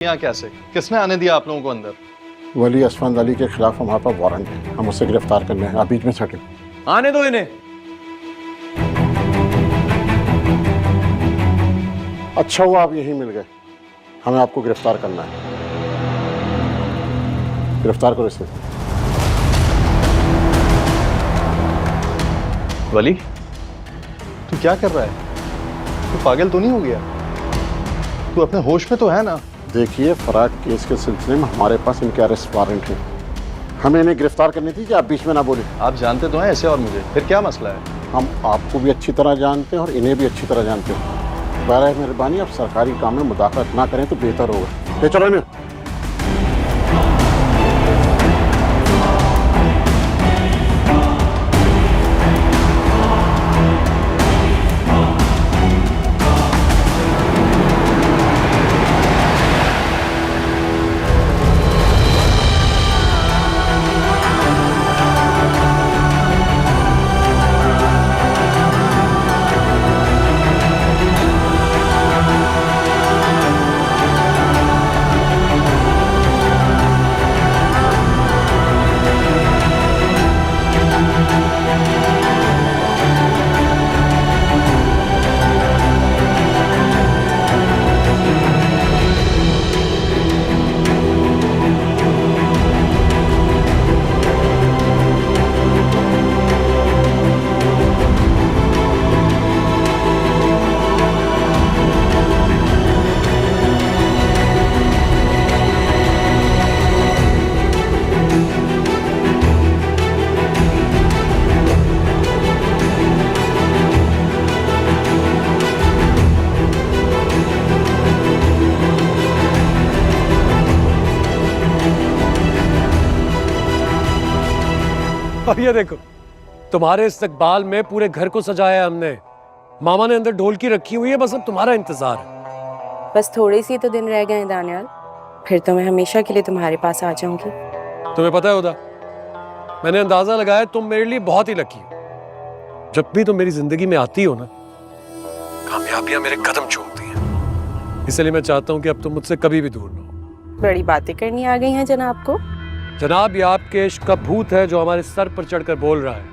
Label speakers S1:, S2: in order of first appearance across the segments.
S1: यहाँ कैसे? किसने आने दिया आप लोगों को अंदर?
S2: वली असफंद अली के खिलाफ हमारे पास वारंट है, हम उसे गिरफ्तार करने हैं। आप बीच में सटे।
S3: आने दो इन्हें।
S2: अच्छा हुआ आप यहीं मिल गए, हमें आपको गिरफ्तार करना है। गिरफ्तार करो इसे।
S1: वली, तू क्या कर रहा है? तू पागल तो नहीं हो गया? तू अपने होश में तो है ना?
S2: देखिए, फराग केस के सिलसिले में हमारे पास इनके अरेस्ट वारंट है। हमें इन्हें गिरफ्तार करनी थी कि आप बीच में ना बोले।
S1: आप जानते तो हैं ऐसे और मुझे, फिर क्या मसला है?
S2: हम आपको भी अच्छी तरह जानते हैं और इन्हें भी अच्छी तरह जानते हैं। बराए मेहरबानी आप सरकारी काम में मुदाखलत ना करें तो बेहतर होगा। ले चलो इन्हें।
S3: और ये देखो, तुम्हारे इस्तकबाल में पूरे घर को सजाया हमने। मामा ने अंदर ढोलकी रखी हुई है, बस अब तुम्हारा इंतजार है।
S4: बस थोड़े से तो दिन रह गए हैं दानियाल, फिर तो मैं हमेशा के लिए तुम्हारे पास आ जाऊंगी।
S3: तुम्हें पता है उदा, मैंने अंदाजा लगाया तुम मेरे लिए बहुत ही लकी हो। जब भी तुम मेरी जिंदगी में आती हो ना, कामयाबियां मेरे कदम चूमती हैं। इसलिए मैं चाहता हूं कि अब तुम मुझसे कभी भी दूर ना हो।
S4: बड़ी बातें करनी आ गई हैं जनाब को।
S3: जनाब, ये आपके इश्क का भूत है जो हमारे सर पर चढ़कर बोल रहा है,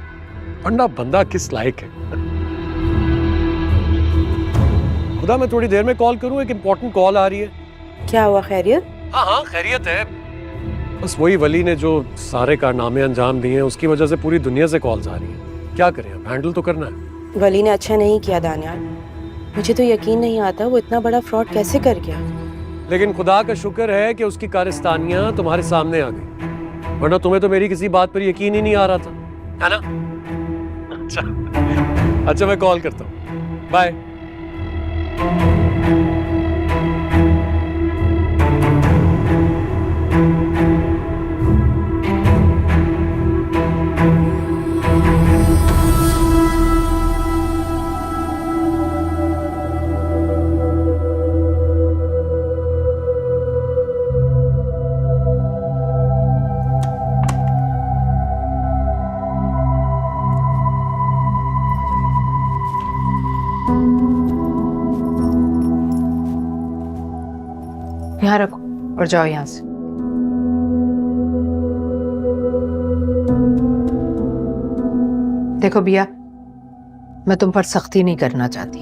S3: वरना बंदा किस लायक है। खुदा, मैं थोड़ी देर में कॉल करूं, एक इंपॉर्टेंट कॉल आ रही है।
S4: क्या हुआ, खैरियत?
S3: हाँ, खैरियत है। बस वही वली ने जो सारे कारनामे अंजाम दिए हैं, उसकी वजह से पूरी दुनिया से कॉल्स आ रही हैं। क्या करें, अब हैंडल तो करना है।
S4: वली ने अच्छा नहीं किया दानियाल, मुझे तो यकीन नहीं आता वो इतना बड़ा फ्रॉड कैसे कर गया।
S3: लेकिन खुदा का शुक्र है कि उसकी कारस्तानियां तुम्हारे सामने आ गई, वरना तुम्हें तो मेरी किसी बात पर यकीन ही नहीं आ रहा था, है ना? अच्छा, मैं कॉल करता हूँ। बाय।
S5: यहाँ रखो और जाओ यहाँ से। देखो बिया, मैं तुम पर सख्ती नहीं करना चाहती।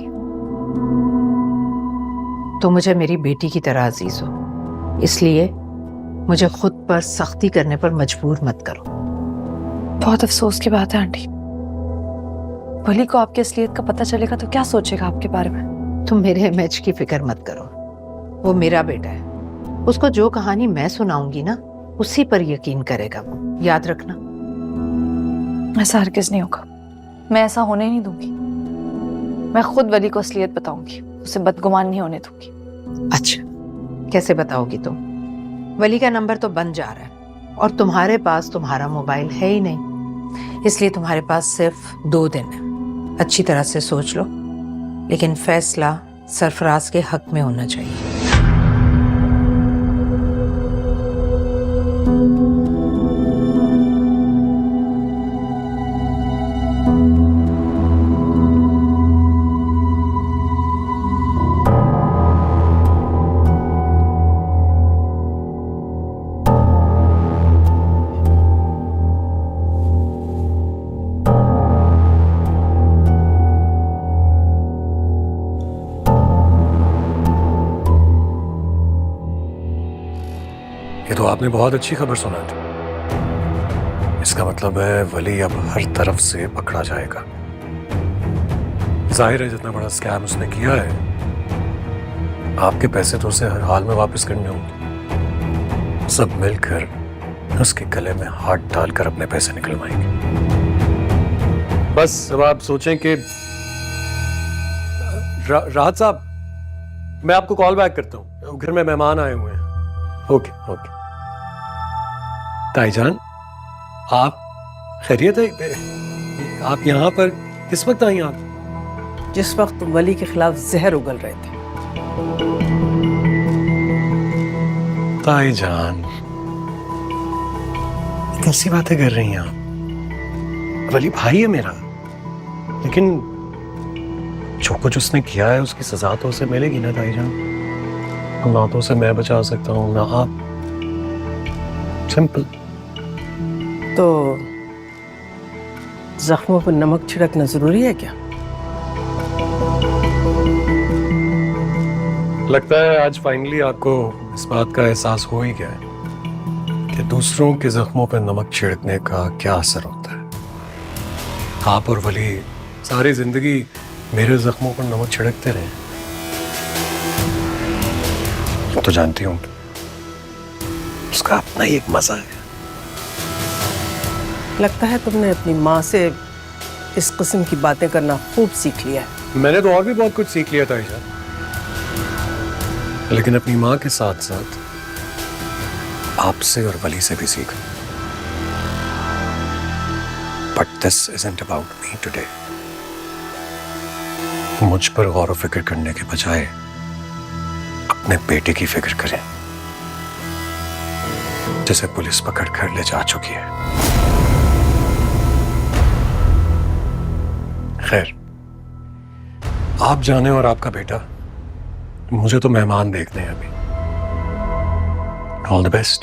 S5: तुम मुझे मेरी बेटी की तरह अजीज हो, इसलिए मुझे खुद पर सख्ती करने पर मजबूर मत करो।
S6: बहुत अफसोस की बात है आंटी, वली को आपकी असलियत का पता चलेगा तो क्या सोचेगा आपके बारे में?
S5: तुम मेरे इमेज की फिक्र मत करो, वो मेरा बेटा है। उसको जो कहानी मैं सुनाऊंगी ना, उसी पर यकीन करेगा वो, याद रखना।
S6: ऐसा हरगिज़ नहीं होगा, मैं ऐसा होने नहीं दूंगी। मैं खुद वली को असलियत बताऊंगी, उसे बदगुमान नहीं होने दूंगी।
S5: अच्छा, कैसे बताओगी तुम? वली का नंबर तो बंद जा रहा है और तुम्हारे पास तुम्हारा मोबाइल है ही नहीं, इसलिए तुम्हारे पास सिर्फ 2 दिन है। अच्छी तरह से सोच लो, लेकिन फैसला सरफराज के हक में होना चाहिए।
S3: ये तो आपने बहुत अच्छी खबर सुना दी। इसका मतलब है वली अब हर तरफ से पकड़ा जाएगा। जाहिर है जितना बड़ा स्कैम उसने किया है, आपके पैसे तो उसे हर हाल में वापस करने होंगे। सब मिलकर उसके गले में हाथ डालकर अपने पैसे निकलवाएंगे। बस अब आप सोचें कि राहत साहब, मैं आपको कॉल बैक करता हूँ, घर में मेहमान आए हुए हैं। Okay okay. ताईजान, आप खैरियत है? आप यहाँ पर किस वक्त आई आप?
S7: जिस वक्त तुम वली के खिलाफ जहर उगल रहे थे।
S3: ताईजान, कैसी बातें कर रही हैं आप? वली भाई है मेरा, लेकिन जो कुछ उसने किया है उसकी सजा तो उसे मिलेगी ना ताईजान। ना तो उसे मैं बचा सकता हूँ ना आप। सिंपल।
S7: तो जख्मों पर नमक छिड़कना जरूरी है क्या?
S3: लगता है आज फाइनली आपको इस बात का एहसास हो ही गया है कि दूसरों के जख्मों पर नमक छिड़कने का क्या असर होता है। आप और वली सारी जिंदगी मेरे जख्मों पर नमक छिड़कते रहे। तो जानती हूँ उसका अपना ही एक मजा है।
S7: लगता है तुमने अपनी माँ से इस किस्म की बातें करना खूब सीख लिया है।
S3: मैंने तो और भी बहुत कुछ सीख लिया था ईशा, लेकिन अपनी माँ के साथ साथ आपसे और वली से भी सीखा। But this isn't about me today. मुझ पर गौर व फिक्र करने के बजाय अपने बेटे की फिक्र करें, जिसे पुलिस पकड़ कर ले जा चुकी है। खैर, आप जाने और आपका बेटा, मुझे तो मेहमान देखने हैं अभी। All the best.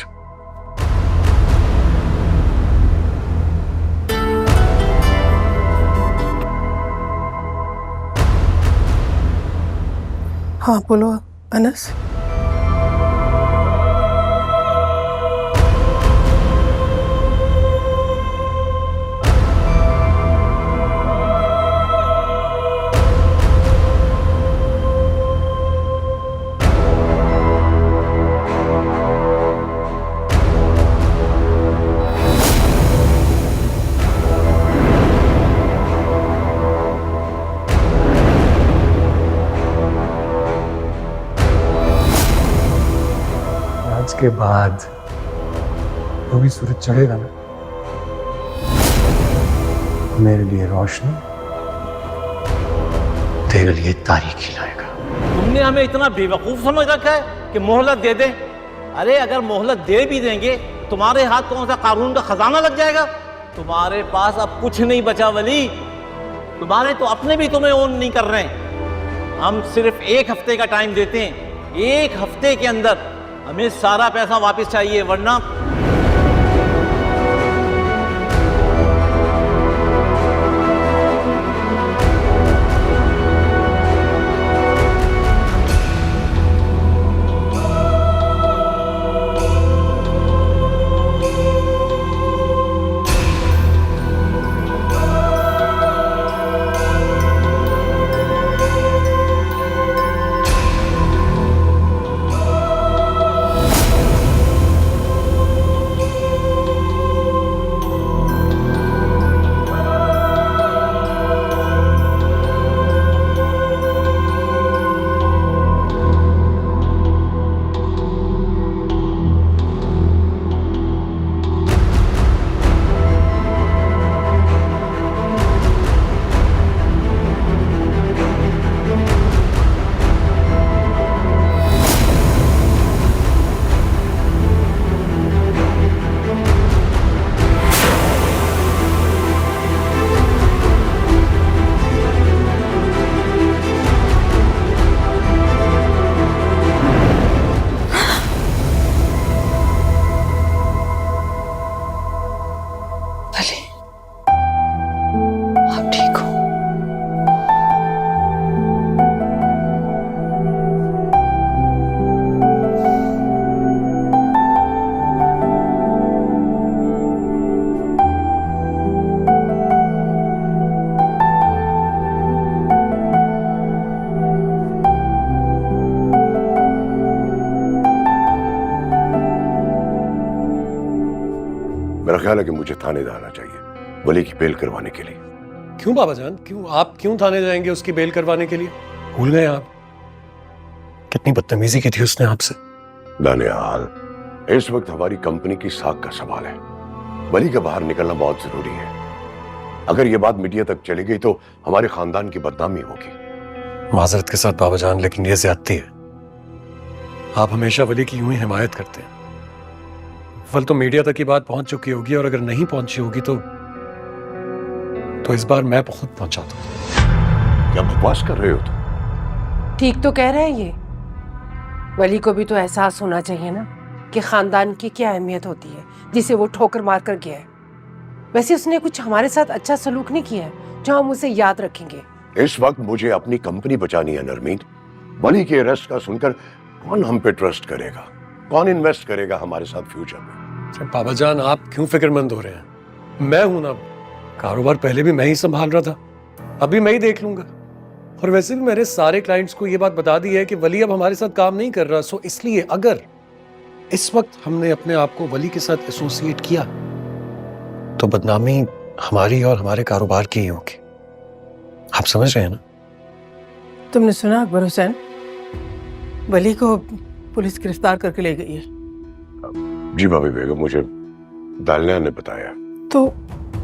S7: हाँ बोलो अनस।
S3: आज के बाद तो भी सूरज चढ़ेगा ना, मेरे लिए रोशनी, तेरे लिए तारीकी लाएगा।
S8: तुमने हमें इतना बेवकूफ समझ रखा है कि मोहलत दे दें। अरे अगर मोहलत दे भी देंगे, तुम्हारे हाथ कौन सा कानून का खजाना लग जाएगा? तुम्हारे पास अब कुछ नहीं बचा वली। तुम्हारे तो अपने भी तुम्हें ओन नहीं कर रहे हैं। हम सिर्फ 1 हफ्ते का टाइम देते हैं। 1 हफ्ते के अंदर हमें सारा पैसा वापस चाहिए, वरना
S9: मेरा ख्याल है कि मुझे थाने जाना चाहिए वली की बेल करवाने के लिए।
S3: क्यों बाबा जान, क्यों आप क्यों थाने जाएंगे उसकी बेल करवाने के लिए? भूल गए आप कितनी बदतमीजी की थी उसने आपसे?
S9: दानियाल, इस वक्त हमारी कंपनी की साख का सवाल है। वली का बाहर निकलना बहुत जरूरी है। अगर ये बात मीडिया तक चली गई तो हमारे खानदान की बदनामी होगी।
S3: माजरत के साथ बाबा जान, लेकिन ये ज्यादती है। आप हमेशा वली की यूं ही हिमायत करते हैं। फल तो मीडिया तक की बात पहुंच चुकी होगी, और अगर नहीं पहुंची होगी तो इस बार मैं खुद पहुंचाता हूं।
S9: क्या बकवास कर रहे हो तुम?
S7: ठीक तो कह रहे हैं ये। वली को भी तो एहसास होना चाहिए ना कि खानदान की क्या अहमियत होती है, जिसे वो ठोकर मार कर गया है। वैसे उसने कुछ हमारे साथ अच्छा सलूक नहीं किया है जो हम उसे याद रखेंगे।
S9: इस वक्त मुझे अपनी कंपनी बचानी है नरमीन। वली के अरेस्ट का सुनकर कौन हम पे ट्रस्ट करेगा, कौन इन्वेस्ट करेगा हमारे साथ फ्यूचर में?
S3: बाबा जान, आप क्यों फिक्रमंद हो रहे हैं? मैं हूं ना, कारोबार पहले भी मैं ही संभाल रहा था, अभी मैं ही देख लूंगा। और वैसे भी मेरे सारे क्लाइंट्स को ये बात बता दी है कि वली अब हमारे साथ काम नहीं कर रहा। सो इसलिए अगर इस वक्त हमने अपने आप को वली के साथ एसोसिएट किया तो बदनामी हमारी और हमारे कारोबार की ही होगी। आप समझ रहे हैं ना?
S7: तुमने सुना अकबर हुसैन, वली को पुलिस गिरफ्तार करके ले गई है।
S9: जी भाभी बेगम, मुझे दानिया ने बताया।
S7: तो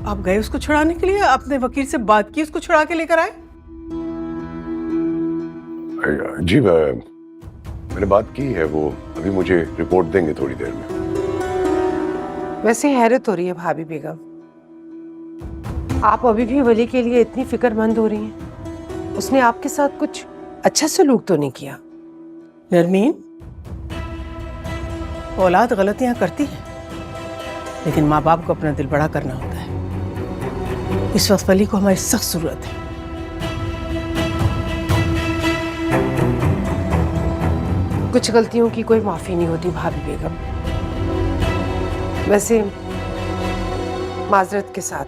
S7: आप गए उसको छुड़ाने के लिए? आपने वकील से बात की, उसको छुड़ा के लेकर आए?
S9: जी मैंने बात की है, वो अभी मुझे रिपोर्ट देंगे थोड़ी देर में।
S7: वैसे हैरत हो रही है भाभी बेगम, आप अभी भी वली के लिए इतनी फिक्रमंद हो रही हैं। उसने आपके साथ कुछ अच्छा सलूक तो नहीं किया? नरमीन, औलाद गलतियां करती है, लेकिन माँ बाप को अपना दिल बड़ा करना होता है। इस वक्त वली को हमारी सख्त जरूरत है। कुछ गलतियों की कोई माफी नहीं होती भाभी बेगम। वैसे माजरत के साथ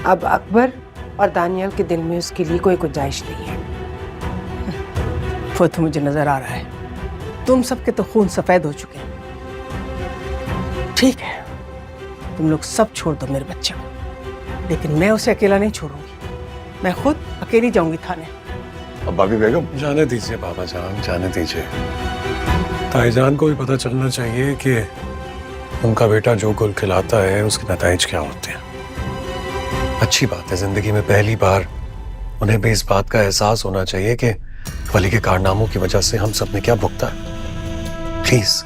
S7: अब अकबर और दानियाल के दिल में उसके लिए कोई गुंजाइश नहीं है। वो तो मुझे नजर आ रहा है। तुम सबके तो खून सफेद हो चुके हैं। ठीक है, तुम लोग सब छोड़ दो मेरे बच्चे को, लेकिन मैं उसे अकेला नहीं छोड़ूंगी। मैं खुद अकेली जाऊंगी थाने।
S9: अब भाभी बेगम,
S3: जाने दीजिए बाबा जान, जाने दीजिए। ताईजान को भी पता चलना चाहिए कि उनका बेटा जो गुल खिलाता है उसके नताइज क्या होते हैं। अच्छी बात है, जिंदगी में पहली बार उन्हें भी इस बात का एहसास होना चाहिए कि वली के कारनामों की वजह से हम सब ने क्या भुगता है। प्लीज